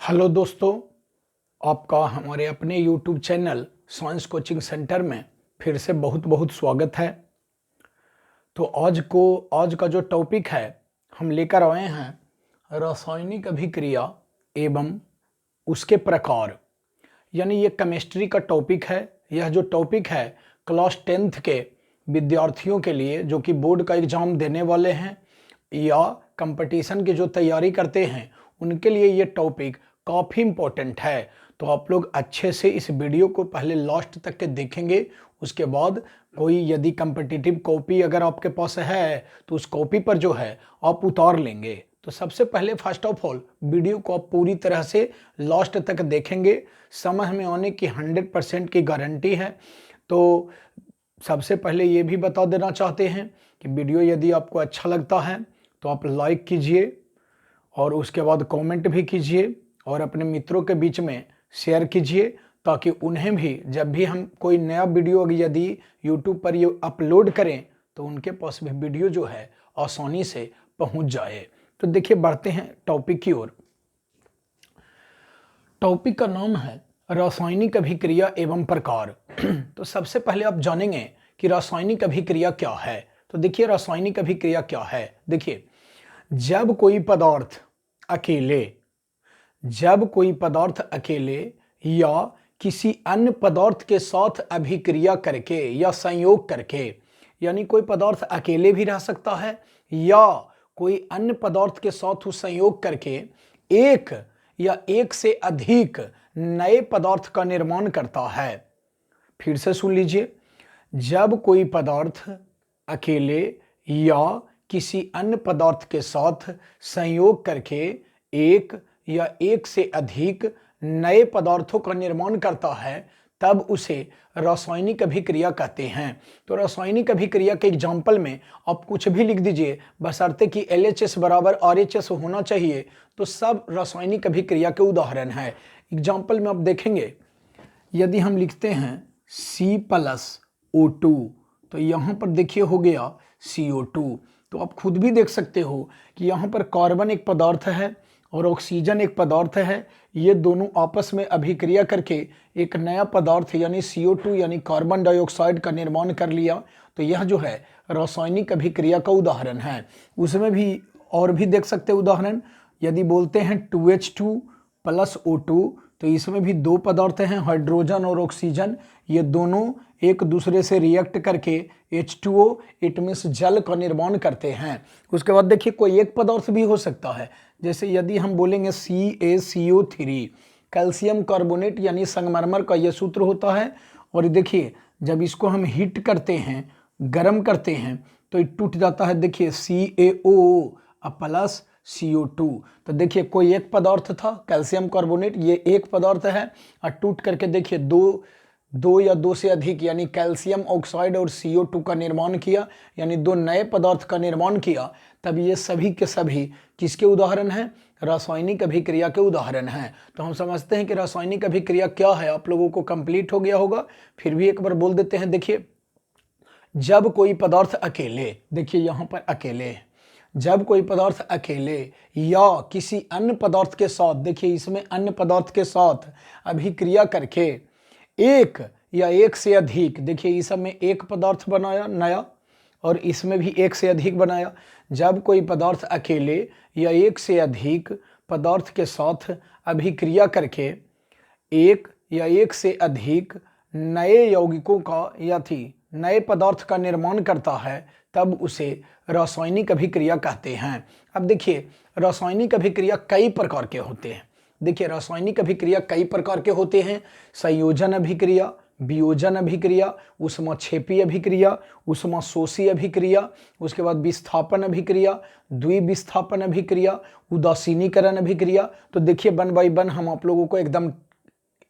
Hello दोस्तों, आपका हमारे अपने YouTube channel science coaching centre में फिर से बहुत बहुत स्वागत है। तो आज का जो टॉपिक है हम लेकर आए हैं रासायनिक अभिक्रिया एवं उसके प्रकार, यानी ये केमिस्ट्री का टॉपिक है। यह जो टॉपिक है क्लास 10th के विद्यार्थियों के लिए जो कि बोर्ड का एग्ज़ाम देने वाले हैं या कंपटीशन की जो तैयारी करते हैं उनके लिए ये टॉपिक काफ़ी इम्पोर्टेंट है। तो आप लोग अच्छे से इस वीडियो को पहले लास्ट तक के देखेंगे। उसके बाद कोई यदि कंपटीटिव कॉपी अगर आपके पास है तो उस कॉपी पर जो है आप उतार लेंगे। तो सबसे पहले फर्स्ट ऑफ ऑल वीडियो को आप पूरी तरह से लास्ट तक देखेंगे, समझ में आने की 100% की गारंटी है। तो सबसे पहले ये भी बता देना चाहते हैं कि वीडियो यदि आपको अच्छा लगता है तो आप लाइक कीजिए और उसके बाद कमेंट भी कीजिए और अपने मित्रों के बीच में शेयर कीजिए ताकि उन्हें भी जब भी हम कोई नया वीडियो यदि यूट्यूब पर ये अपलोड करें तो उनके पास भी वीडियो जो है आसानी से पहुंच जाए। तो देखिए बढ़ते हैं टॉपिक की ओर। टॉपिक का नाम है रासायनिक अभिक्रिया एवं प्रकार। तो सबसे पहले आप जानेंगे कि रासायनिक अभिक्रिया क्या है। तो देखिए रासायनिक अभिक्रिया क्या है। देखिए जब कोई पदार्थ अकेले या किसी अन्य पदार्थ के साथ अभिक्रिया करके या संयोग करके, यानी कोई पदार्थ अकेले भी रह सकता है या कोई अन्य पदार्थ के साथ संयोग करके एक या एक से अधिक नए पदार्थ का निर्माण करता है। फिर से सुन लीजिए, जब कोई पदार्थ अकेले या किसी अन्य पदार्थ के साथ संयोग करके एक या एक से अधिक नए पदार्थों का निर्माण करता है तब उसे रासायनिक अभिक्रिया कहते हैं। तो रासायनिक अभिक्रिया के एग्जाम्पल में आप कुछ भी लिख दीजिए बशर्ते कि LHS बराबर RHS होना चाहिए, तो सब रासायनिक अभिक्रिया के उदाहरण है। एग्जाम्पल में आप देखेंगे यदि हम लिखते हैं C+O2 तो यहाँ पर देखिए हो गया CO2। तो आप खुद भी देख सकते हो कि यहाँ पर कार्बन एक पदार्थ है और ऑक्सीजन एक पदार्थ है। ये दोनों आपस में अभिक्रिया करके एक नया पदार्थ यानी CO2 यानी कार्बन डाइऑक्साइड का निर्माण कर लिया। तो यह जो है रासायनिक अभिक्रिया का उदाहरण है। उसमें भी और भी देख सकते हैं उदाहरण। यदि बोलते हैं 2H2 + O2 तो इसमें भी दो पदार्थ हैं हाइड्रोजन और ऑक्सीजन। ये दोनों एक दूसरे से रिएक्ट करके H2O इट मीन्स जल का निर्माण करते हैं। उसके बाद देखिए कोई एक पदार्थ भी हो सकता है, जैसे यदि हम बोलेंगे CaCO3 कैल्शियम कार्बोनेट यानी संगमरमर का यह सूत्र होता है। और देखिए जब इसको हम हीट करते हैं, गर्म करते हैं तो ये टूट जाता है। देखिए CaO + CO2। तो देखिए कोई एक पदार्थ था कैल्शियम कार्बोनेट, ये एक पदार्थ है और टूट करके देखिए दो या दो से अधिक यानी कैल्शियम ऑक्साइड और CO2 का निर्माण किया, यानी दो नए पदार्थ का निर्माण किया। तब ये सभी के सभी किसके उदाहरण हैं? रासायनिक अभिक्रिया के उदाहरण हैं। तो हम समझते हैं कि रासायनिक अभिक्रिया क्या है, आप लोगों को कंप्लीट हो गया होगा। फिर भी एक बार बोल देते हैं। देखिए जब कोई पदार्थ अकेले, देखिए यहाँ पर अकेले है, जब कोई पदार्थ अकेले या किसी अन्य पदार्थ के साथ, देखिए इसमें अन्य पदार्थ के साथ अभिक्रिया करके एक या एक से अधिक, देखिए इस सब में एक पदार्थ बनाया नया और इसमें भी एक से अधिक बनाया। जब कोई पदार्थ अकेले या एक से अधिक पदार्थ के साथ अभिक्रिया करके एक या एक से अधिक नए यौगिकों का या नए पदार्थ का निर्माण करता है तब उसे रासायनिक अभिक्रिया कहते हैं। अब देखिए रासायनिक अभिक्रिया कई प्रकार के होते हैं। देखिए रासायनिक अभिक्रिया कई प्रकार के होते हैं। संयोजन अभिक्रिया, वियोजन अभिक्रिया, ऊष्माक्षेपी अभिक्रिया, ऊष्माशोषी अभिक्रिया, उसके बाद विस्थापन अभिक्रिया, द्विविस्थापन अभिक्रिया, उदासीनीकरण अभिक्रिया। तो देखिए 1 बाय 1 हम आप लोगों को एकदम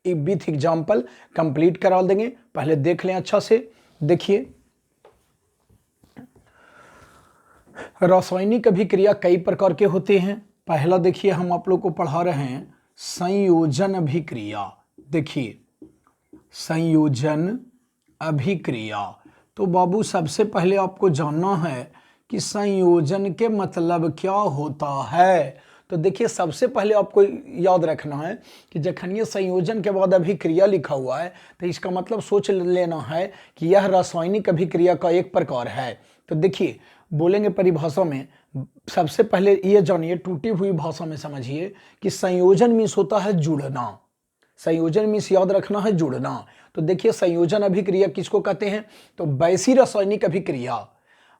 विथ एग्जाम्पल कंप्लीट करा देंगे। पहले देख लें अच्छा से। देखिए रासायनिक अभिक्रिया कई प्रकार के होते हैं। पहला देखिए हम आप लोग को पढ़ा रहे हैं संयोजन अभिक्रिया। देखिए संयोजन अभिक्रिया, तो बाबू सबसे पहले आपको जानना है कि संयोजन के मतलब क्या होता है। तो देखिए सबसे पहले आपको याद रखना है कि जखनिए संयोजन के बाद अभिक्रिया लिखा हुआ है तो इसका मतलब सोच लेना है कि यह रासायनिक अभिक्रिया का एक प्रकार है। तो देखिए बोलेंगे परिभाषा में, सबसे पहले ये जानिए, टूटी हुई भाषा में समझिए कि संयोजन मीन्स होता है जुड़ना। संयोजन मीन्स याद रखना है जुड़ना। तो देखिए संयोजन अभिक्रिया किसको कहते हैं, तो वैसी रासायनिक अभिक्रिया,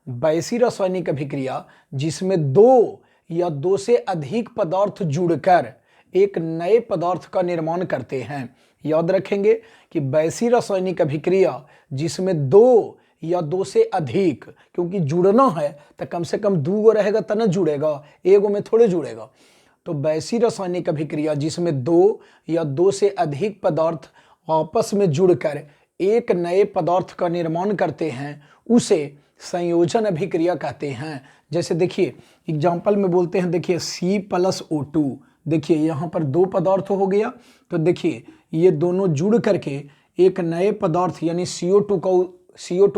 वैसी रासायनिक अभिक्रिया जिसमें दो या दो से अधिक पदार्थ जुड़कर एक नए पदार्थ का निर्माण करते हैं। याद रखेंगे कि वैसी रासायनिक अभिक्रिया जिसमें दो या दो से अधिक, क्योंकि जुड़ना है तो कम से कम दो गो रहेगा तब न जुड़ेगा, एगो में थोड़े जुड़ेगा। तो वैसी रासायनिक अभिक्रिया जिसमें दो या दो से अधिक पदार्थ आपस में जुड़कर एक नए पदार्थ का निर्माण करते हैं उसे संयोजन अभिक्रिया कहते हैं। जैसे देखिए एग्जाम्पल में बोलते हैं, देखिए C+O2, देखिए यहाँ पर दो पदार्थ हो गया, तो देखिए ये दोनों जुड़ करके एक नए पदार्थ यानी CO2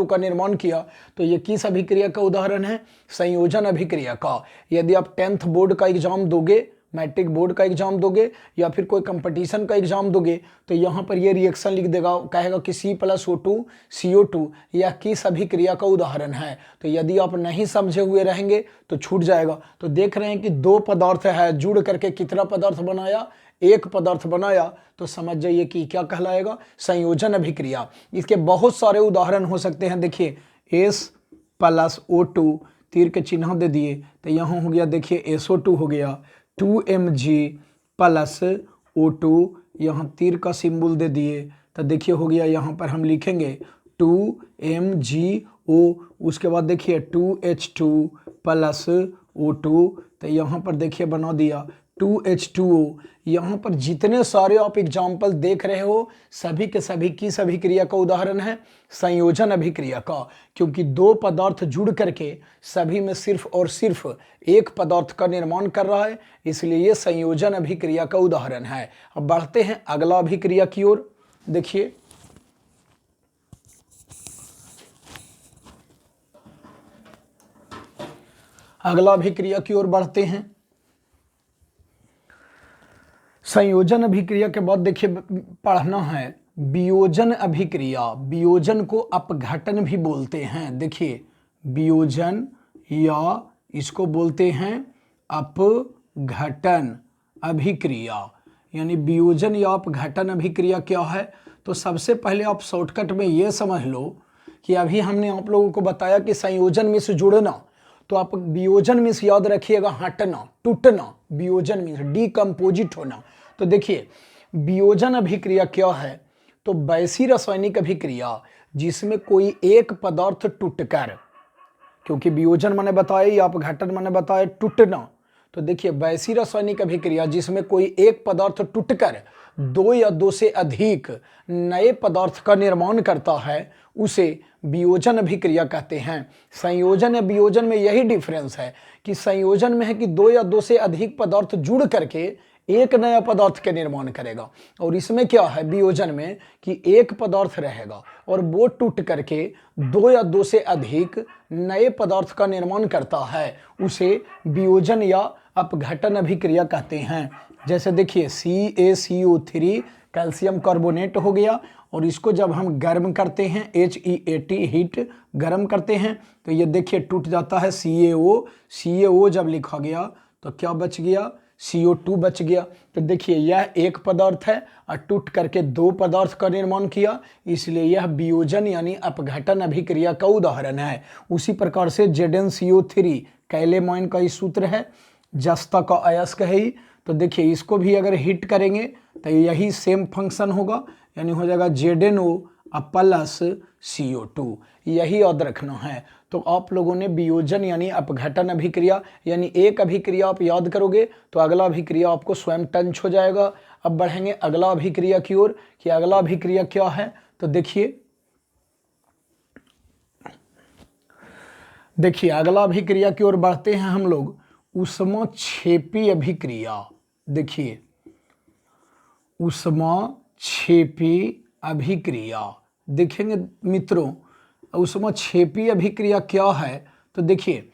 का निर्माण किया। तो ये किस अभिक्रिया का उदाहरण है, संयोजन अभिक्रिया का। यदि आप 10th बोर्ड का एग्जाम दोगे, मैट्रिक बोर्ड का एग्जाम दोगे या फिर कोई कंपटीशन का एग्जाम दोगे तो यहाँ पर ये रिएक्शन लिख देगा, कहेगा कि C+O2 CO2 यह किस अभिक्रिया का उदाहरण है। तो यदि आप नहीं समझे हुए रहेंगे तो छूट जाएगा। तो देख रहे हैं कि दो पदार्थ है, जुड़ करके कितना पदार्थ बनाया, एक पदार्थ बनाया, तो समझ जाइए कि क्या कहलाएगा, संयोजन अभिक्रिया। इसके बहुत सारे उदाहरण हो सकते हैं। देखिए S+O2 तीर के चिन्ह दे दिए तो यहाँ हो गया, देखिए SO2 हो गया, 2Mg+O2 यहाँ तीर का सिंबल दे दिए तो देखिए हो गया, यहाँ पर हम लिखेंगे 2MgO, उसके बाद देखिए 2H2+O2 तो यहाँ पर देखिए बना दिया 2H2O। यहाँ पर जितने सारे आप एग्जाम्पल देख रहे हो सभी के सभी किस अभिक्रिया का उदाहरण है, संयोजन अभिक्रिया का, क्योंकि दो पदार्थ जुड़ करके सभी में सिर्फ और सिर्फ एक पदार्थ का निर्माण कर रहा है, इसलिए ये संयोजन अभिक्रिया का उदाहरण है। अब बढ़ते हैं अगला अभिक्रिया की ओर। देखिए अगला अभिक्रिया की ओर बढ़ते हैं। संयोजन अभिक्रिया के बाद देखिए पढ़ना है वियोजन अभिक्रिया। वियोजन को अपघटन भी बोलते हैं। देखिए वियोजन या इसको बोलते हैं अपघटन अभिक्रिया, यानी वियोजन या अपघटन अभिक्रिया क्या है। तो सबसे पहले आप शॉर्टकट में ये समझ लो कि अभी हमने आप लोगों को बताया कि संयोजन में से जुड़ना, तो आप वियोजन में से याद रखिएगा हटना, टूटना। वियोजन में डिकम्पोजिट होना। तो देखिए वियोजन अभिक्रिया क्या है, तो वैसी रासायनिक अभिक्रिया जिसमें कोई एक पदार्थ टूटकर, क्योंकि वियोजन मैंने बताया या अपघटन मैंने बताया टूटना, तो देखिए वैसी रासायनिक अभिक्रिया जिसमें कोई एक पदार्थ टूटकर दो या दो से अधिक नए पदार्थ का निर्माण करता है उसे वियोजन अभिक्रिया कहते हैं। संयोजन या वियोजन में यही डिफरेंस है कि संयोजन में है कि दो या दो से अधिक पदार्थ जुड़ करके एक नया पदार्थ के निर्माण करेगा, और इसमें क्या है वियोजन में कि एक पदार्थ रहेगा और वो टूट करके दो या दो से अधिक नए पदार्थ का निर्माण करता है, उसे वियोजन या अपघटन अभिक्रिया कहते हैं। जैसे देखिए CaCO3 कैल्शियम कार्बोनेट हो गया, और इसको जब हम गर्म करते हैं HEAT हीट गर्म करते हैं तो ये देखिए टूट जाता है CaO जब लिखा गया तो क्या बच गया, CO2 बच गया। तो देखिए यह एक पदार्थ है और टूट करके दो पदार्थ का निर्माण किया, इसलिए यह वियोजन यानी अपघटन अभिक्रिया का उदाहरण है। उसी प्रकार से ZnCO3 कैलेमाइन का ही सूत्र है, जस्ता का अयस्क है ही। तो देखिए इसको भी अगर हिट करेंगे तो यही सेम फंक्शन होगा, यानी हो जाएगा ZnO+CO2, यही याद रखना है। तो आप लोगों ने वियोजन यानी अपघटन अभिक्रिया यानी एक अभिक्रिया आप याद करोगे तो अगला अभिक्रिया आपको स्वयं टंच हो जाएगा। अब बढ़ेंगे अगला अभिक्रिया की ओर कि अगला अभिक्रिया क्या है। तो देखिए अगला अभिक्रिया की ओर बढ़ते हैं हम लोग, ऊष्माक्षेपी अभिक्रिया। देखिए ऊष्माक्षेपी अभिक्रिया देखेंगे मित्रों, ऊष्माक्षेपी अभिक्रिया क्या है। तो देखिए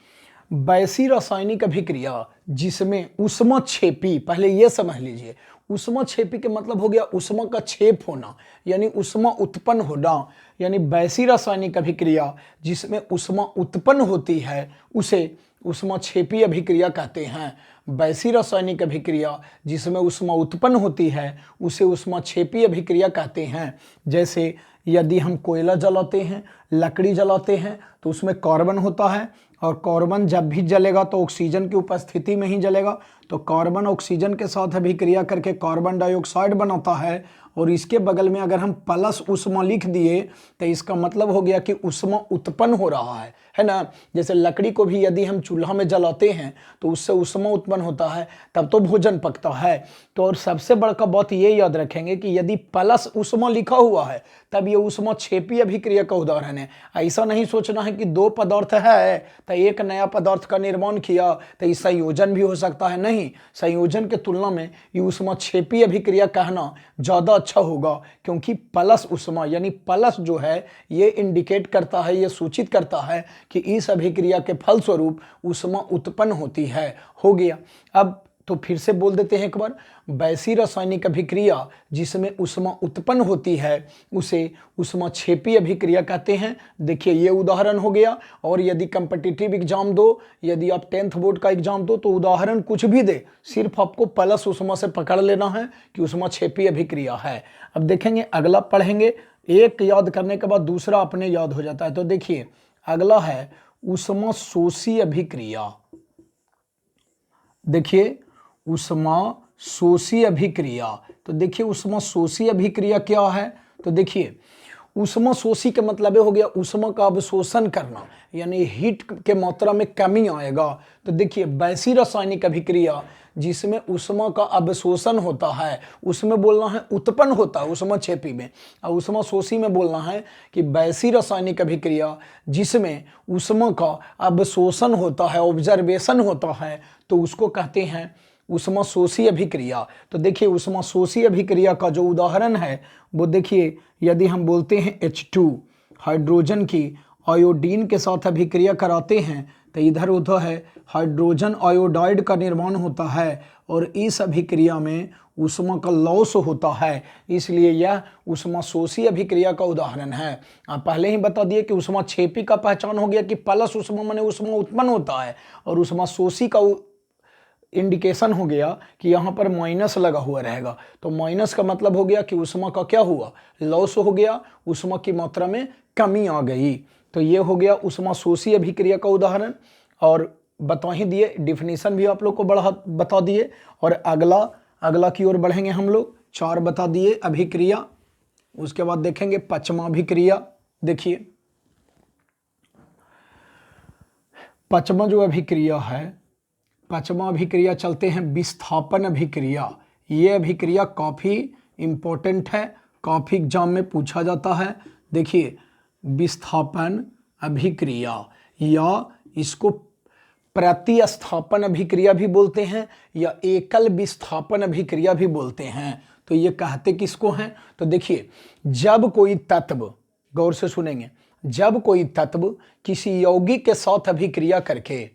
वैसी रासायनिक अभिक्रिया जिसमें ऊष्मक्षेपी, पहले ये समझ लीजिए, ऊष्मक्षेपी के मतलब हो गया ऊष्मा का क्षेप होना, यानी ऊष्मा उत्पन्न होना, यानी वैसी रासायनिक अभिक्रिया जिसमें ऊष्मा उत्पन्न होती है उसे ऊष्मक्षेपी अभिक्रिया कहते हैं। वैसी रासायनिक अभिक्रिया जिसमें ऊष्मा उत्पन्न होती है उसे ऊष्मक्षेपी अभिक्रिया कहते हैं। जैसे यदि हम कोयला जलाते हैं, लकड़ी जलाते हैं, तो उसमें कार्बन होता है, और कार्बन जब भी जलेगा तो ऑक्सीजन की उपस्थिति में ही जलेगा, तो कार्बन ऑक्सीजन के साथ अभिक्रिया करके कार्बन डाइऑक्साइड बनाता है, और इसके बगल में अगर हम प्लस ऊष्मा लिख दिए तो इसका मतलब हो गया कि ऊष्मा उत्पन्न हो रहा है ना। जैसे लकड़ी को भी यदि हम चूल्हा में जलाते हैं तो उससे ऊष्मा उत्पन्न होता है, तब तो भोजन पकता है। तो और सबसे बड़का बात ये याद रखेंगे कि यदि प्लस ऊष्मा लिखा हुआ है तब ये ऊष्मक्षेपी अभिक्रिया का उदाहरण है। ऐसा नहीं सोचना है कि दो पदार्थ है तो एक नया पदार्थ का निर्माण किया तो इस संयोजन भी हो सकता है, नहीं। संयोजन के तुलना में ये ऊष्मक्षेपी अभिक्रिया कहना ज़्यादा अच्छा होगा, क्योंकि प्लस ऊष्मा यानी प्लस जो है ये इंडिकेट करता है, ये सूचित करता है कि इस अभिक्रिया के फलस्वरूप ऊष्मा उत्पन्न होती है। हो गया। अब तो फिर से बोल देते हैं एक बार, वैसी रासायनिक अभिक्रिया जिसमें ऊष्मा उत्पन्न होती है उसे ऊष्मक्षेपी अभिक्रिया कहते हैं। देखिए ये उदाहरण हो गया। और यदि कम्पिटिटिव एग्जाम दो, यदि आप 10th बोर्ड का एग्जाम दो तो उदाहरण कुछ भी दे, सिर्फ आपको प्लस ऊष्मा से पकड़ लेना है कि ऊष्मक्षेपी अभिक्रिया है। अब देखेंगे अगला पढ़ेंगे, एक याद करने के बाद दूसरा अपने याद हो जाता है। तो देखिए अगला है ऊष्मा शोषी अभिक्रिया। देखिए ऊष्मा शोषी अभिक्रिया, तो देखिए ऊष्मा शोषी अभिक्रिया क्या है। तो देखिए ऊष्मा शोषी का मतलब हो गया ऊष्मा का अवशोषण करना, यानी हीट के मात्रा में कमी आएगा। तो देखिए वैसी रासायनिक अभिक्रिया जिसमें ऊष्मा का अवशोषण होता है, उसमें बोलना है उत्पन्न होता है ऊष्मक्षेपी में, और ऊष्मा शोषी में बोलना है कि वैसी रासायनिक अभिक्रिया जिसमें ऊष्मा का अवशोषण होता है, ऑब्जर्वेशन होता है, तो उसको कहते हैं ऊष्मा शोषी अभिक्रिया। तो देखिए ऊष्मा शोषी अभिक्रिया का जो उदाहरण है वो देखिए, यदि हम बोलते हैं H2 हाइड्रोजन की आयोडीन के साथ अभिक्रिया कराते हैं तो इधर उधर है हाइड्रोजन आयोडाइड का निर्माण होता है, और इस अभिक्रिया में ऊष्मा का लॉस होता है, इसलिए यह ऊष्मा शोषी अभिक्रिया का उदाहरण है। आप पहले ही बता दिए कि ऊष्मक्षेपी का पहचान हो गया कि प्लस ऊष्मा माने ऊष्मा उत्पन्न होता है, और ऊष्मा शोषी का इंडिकेशन हो गया कि यहाँ पर माइनस लगा हुआ रहेगा। तो माइनस का मतलब हो गया कि ऊष्मा का क्या हुआ, लॉस हो गया, ऊष्मा की मात्रा में कमी आ गई। तो ये हो गया ऊष्मा शोषी अभिक्रिया का उदाहरण, और बता ही दिए, डिफिनीशन भी आप लोग को बता दिए। और अगला की ओर बढ़ेंगे हम लोग, 4 बता दिए अभिक्रिया। उसके बाद देखेंगे पचमा अभिक्रिया। देखिए पचमा जो अभिक्रिया है, पचमा अभिक्रिया चलते हैं विस्थापन अभिक्रिया। ये अभिक्रिया काफ़ी इम्पोर्टेंट है, काफ़ी एग्जाम में पूछा जाता है। देखिए विस्थापन अभिक्रिया, या इसको प्रतिस्थापन अभिक्रिया भी बोलते हैं, या एकल विस्थापन अभिक्रिया भी बोलते हैं। तो ये कहते किसको हैं, तो देखिए जब कोई तत्व, गौर से सुनेंगे, जब कोई तत्व किसी यौगिक के साथ अभिक्रिया करके,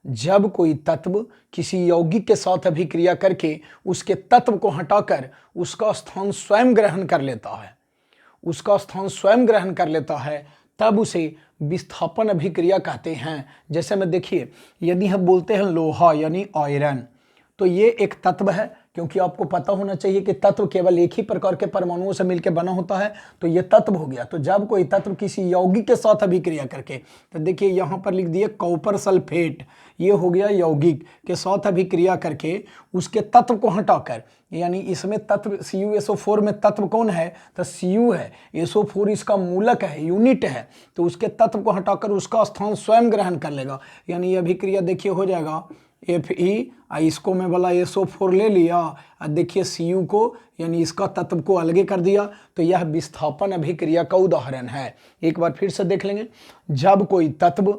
जब कोई तत्व किसी यौगिक के साथ अभिक्रिया करके उसके तत्व को हटाकर उसका स्थान स्वयं ग्रहण कर लेता है, उसका स्थान स्वयं ग्रहण कर लेता है, तब उसे विस्थापन अभिक्रिया कहते हैं। जैसे में देखिए यदि हम बोलते हैं लोहा यानी आयरन, तो ये एक तत्व है, क्योंकि आपको पता होना चाहिए कि तत्व केवल एक ही प्रकार के परमाणुओं से मिलकर बना होता है, तो ये तत्व हो गया। तो जब कोई तत्व किसी यौगिक के साथ अभिक्रिया करके, तो देखिए यहाँ पर लिख दिए कॉपर सल्फेट, ये हो गया यौगिक के साथ अभिक्रिया करके उसके तत्व को हटाकर, यानी इसमें तत्व CuSO4 में तत्व कौन है, तो Cu है, SO4 इसका मूलक है, यूनिट है, तो उसके तत्व को हटाकर उसका स्थान स्वयं ग्रहण कर लेगा। यानी ये अभिक्रिया देखिए हो जाएगा Fe, इसको मैं बोला SO4 ले लिया, और देखिए Cu को यानी इसका तत्व को अलगे कर दिया, तो यह विस्थापन अभिक्रिया का उदाहरण है। एक बार फिर से देख लेंगे, जब कोई तत्व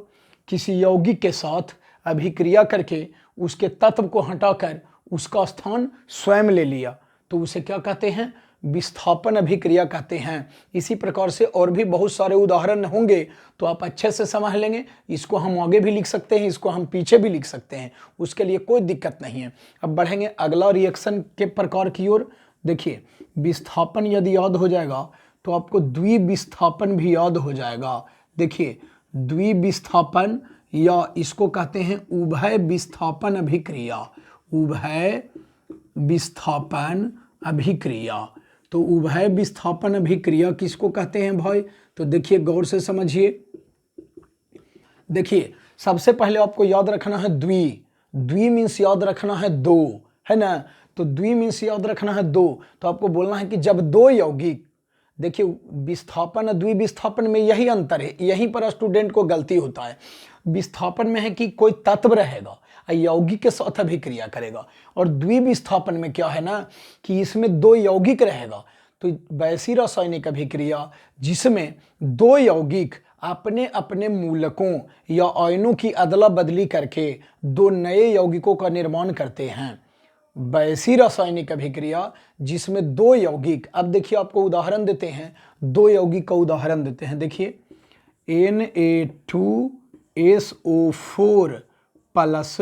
किसी यौगिक के साथ अभिक्रिया करके उसके तत्व को हटाकर उसका स्थान स्वयं ले लिया, तो उसे क्या कहते हैं, विस्थापन अभिक्रिया कहते हैं। इसी प्रकार से और भी बहुत सारे उदाहरण होंगे तो आप अच्छे से समझ लेंगे। इसको हम आगे भी लिख सकते हैं, इसको हम पीछे भी लिख सकते हैं, उसके लिए कोई दिक्कत नहीं है। अब बढ़ेंगे अगला रिएक्शन के प्रकार की ओर। देखिए, विस्थापन यदि याद हो जाएगा तो आपको द्विविस्थापन भी याद हो जाएगा। देखिए, द्विविस्थापन या इसको कहते हैं उभय विस्थापन अभिक्रिया। उभय विस्थापन अभिक्रिया। तो उभय विस्थापन अभिक्रिया किसको कहते हैं भाई? तो देखिए, गौर से समझिए। देखिए, सबसे पहले आपको याद रखना है द्वि मीन्स याद रखना है दो, है ना। तो द्वि मीन्स याद रखना है दो। तो आपको बोलना है कि जब दो यौगिक, देखिए विस्थापन द्विविस्थापन में यही अंतर है, यहीं पर स्टूडेंट को गलती होता है। विस्थापन में है कि कोई तत्व रहेगा यौगिक के साथ अभिक्रिया करेगा, और द्विविस्थापन में क्या है ना कि इसमें दो यौगिक रहेगा। तो वैसी रासायनिक अभिक्रिया जिसमें दो यौगिक अपने अपने मूलकों या आयनों की अदला बदली करके दो नए यौगिकों का निर्माण करते हैं। वैसी रासायनिक अभिक्रिया जिसमें दो यौगिक, अब देखिए आपको उदाहरण देते हैं, दो यौगिक का उदाहरण देते हैं। देखिए, Na2SO4 प्लस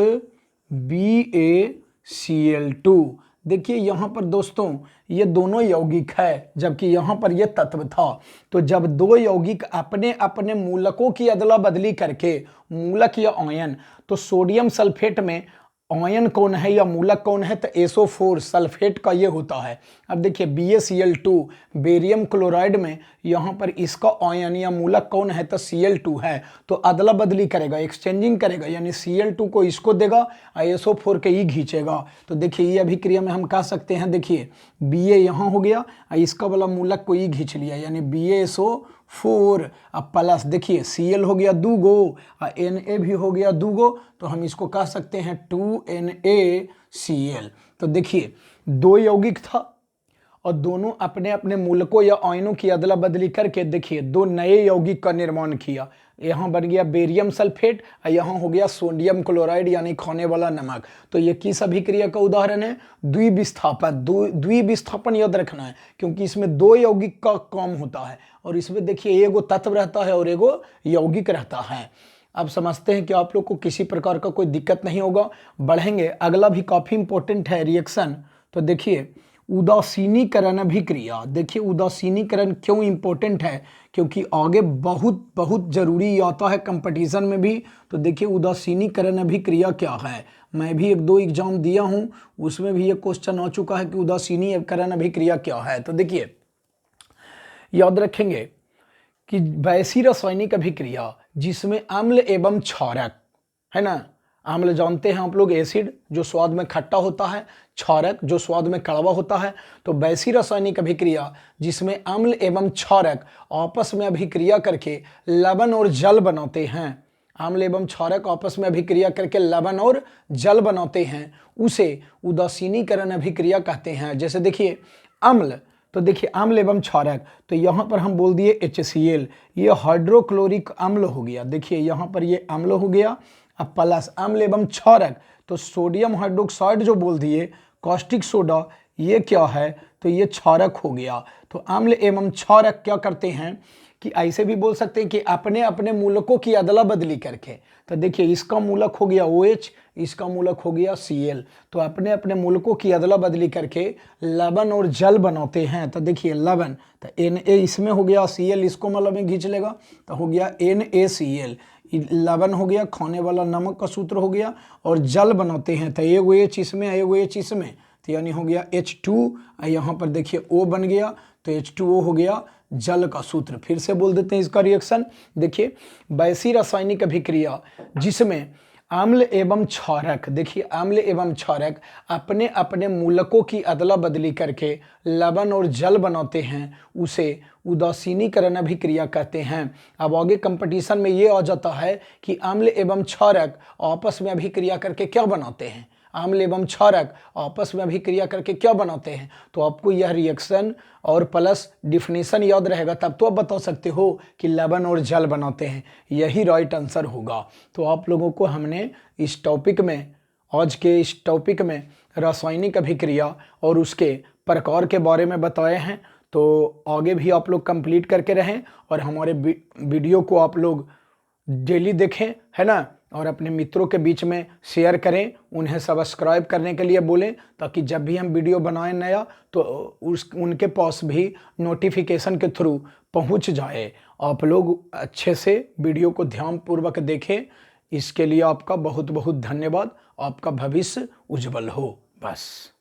BaCl2। देखिए यहाँ पर दोस्तों ये दोनों यौगिक है, जबकि यहाँ पर ये तत्व था। तो जब दो यौगिक अपने अपने मूलकों की अदला बदली करके, मूलक या आयन, तो सोडियम सल्फेट में आयन कौन है या मूलक कौन है? तो SO4 सल्फेट का ये होता है। अब देखिए BaCl2 बेरियम क्लोराइड में यहाँ पर इसका आयन या मूलक कौन है? तो Cl2 है। तो अदला बदली करेगा, एक्सचेंजिंग करेगा, यानी Cl2 को इसको देगा और SO4 के ही खींचेगा। तो देखिए ये अभिक्रिया में हम कह सकते हैं, देखिए Ba यहाँ हो गया और इसका वाला मूलक को ही खींच लिया, यानी BaSO4। अब प्लस देखिए Cl हो गया दूगो और Na भी हो गया दूगो, तो हम इसको कह सकते हैं 2NaCl। तो देखिए दो यौगिक था और दोनों अपने अपने मूलकों या आयनों की अदला बदली करके देखिए दो नए यौगिक का निर्माण किया। यहाँ बन गया बेरियम सल्फेट और यहाँ हो गया सोडियम क्लोराइड यानी खाने वाला नमक। तो ये किस अभिक्रिया का उदाहरण है? द्विविस्थापन। द्विविस्थापन याद रखना है क्योंकि इसमें दो यौगिक का काम होता है और इसमें देखिए एगो तत्व रहता है और एगो यौगिक रहता है। अब समझते हैं कि आप लोग को किसी प्रकार का कोई दिक्कत नहीं होगा। बढ़ेंगे, अगला भी काफ़ी इंपॉर्टेंट है रिएक्शन। तो देखिए उदासीनीकरण अभिक्रिया। देखिए उदासीनीकरण क्यों इंपॉर्टेंट है? क्योंकि आगे बहुत बहुत जरूरी आता है कंपटीशन में भी। तो देखिए उदासीनीकरण अभिक्रिया क्या है, मैं भी एक दो एग्जाम दिया हूं, उसमें भी ये क्वेश्चन आ चुका है कि उदासीनीकरण अभिक्रिया क्या है। तो देखिए याद रखेंगे कि वैसी रासायनिक अभिक्रिया जिसमें अम्ल एवं क्षारक, है ना, अम्ल जानते हैं आप लोग एसिड जो स्वाद में खट्टा होता है, क्षारक जो स्वाद में कड़वा होता है। तो वैसी रासायनिक अभिक्रिया जिसमें अम्ल एवं क्षारक आपस में अभिक्रिया करके लवण और जल बनाते हैं, अम्ल एवं क्षारक आपस में अभिक्रिया करके लवण और जल बनाते हैं, उसे उदासीनीकरण अभिक्रिया कहते हैं। जैसे देखिए अम्ल, तो देखिए अम्ल एवं क्षारक, तो यहाँ पर हम बोल दिए HCl, ये हाइड्रोक्लोरिक अम्ल हो गया। देखिए यहाँ पर ये अम्ल हो गया। अब प्लस अम्ल एवं क्षारक, तो सोडियम हाइड्रोक्साइड जो बोल दिए, कॉस्टिक सोडा, ये क्या है? तो ये क्षारक हो गया। तो अम्ल एवं क्षारक क्या करते हैं कि ऐसे भी बोल सकते हैं कि अपने अपने मूलकों की अदला बदली करके। तो देखिए इसका मूलक हो गया OH, इसका मूलक हो गया Cl, तो अपने अपने मूलकों की अदला बदली करके लवण और जल बनाते हैं। तो देखिए लवण, तो Na इसमें हो गया, Cl इसको मतलब में खींच लेगा, तो हो गया NaCl। लवण हो गया, खाने वाला नमक का सूत्र हो गया, और जल बनाते हैं तो एगो H इसमें एगो H इसमें, तो यानी हो गया H2। यहाँ पर देखिए O बन गया, तो H2O हो गया जल का सूत्र। फिर से बोल देते हैं इसका रिएक्शन। देखिए वैसी रासायनिक अभिक्रिया जिसमें अम्ल एवं क्षारक, देखिए अम्ल एवं क्षारक अपने अपने मूलकों की अदला बदली करके लवण और जल बनाते हैं, उसे उदासीनीकरण अभिक्रिया कहते हैं। अब आगे कंपटीशन में ये आ जाता है कि अम्ल एवं क्षारक आपस में अभिक्रिया करके क्या बनाते हैं, अम्ल एवं क्षारक आपस में अभिक्रिया करके क्या बनाते हैं। तो आपको यह रिएक्शन और प्लस डिफिनीशन याद रहेगा, तब तो आप बता सकते हो कि लवण और जल बनाते हैं। यही राइट आंसर होगा। तो आप लोगों को हमने इस टॉपिक में, आज के इस टॉपिक में रासायनिक अभिक्रिया और उसके प्रकार के बारे में बताए हैं। तो आगे भी आप लोग कंप्लीट करके रहें और हमारे वीडियो को आप लोग डेली देखें, है ना, और अपने मित्रों के बीच में शेयर करें, उन्हें सब्सक्राइब करने के लिए बोलें, ताकि जब भी हम वीडियो बनाएं नया तो उनके पास भी नोटिफिकेशन के थ्रू पहुंच जाए। आप लोग अच्छे से वीडियो को ध्यानपूर्वक देखें। इसके लिए आपका बहुत बहुत धन्यवाद। आपका भविष्य उज्जवल हो। बस।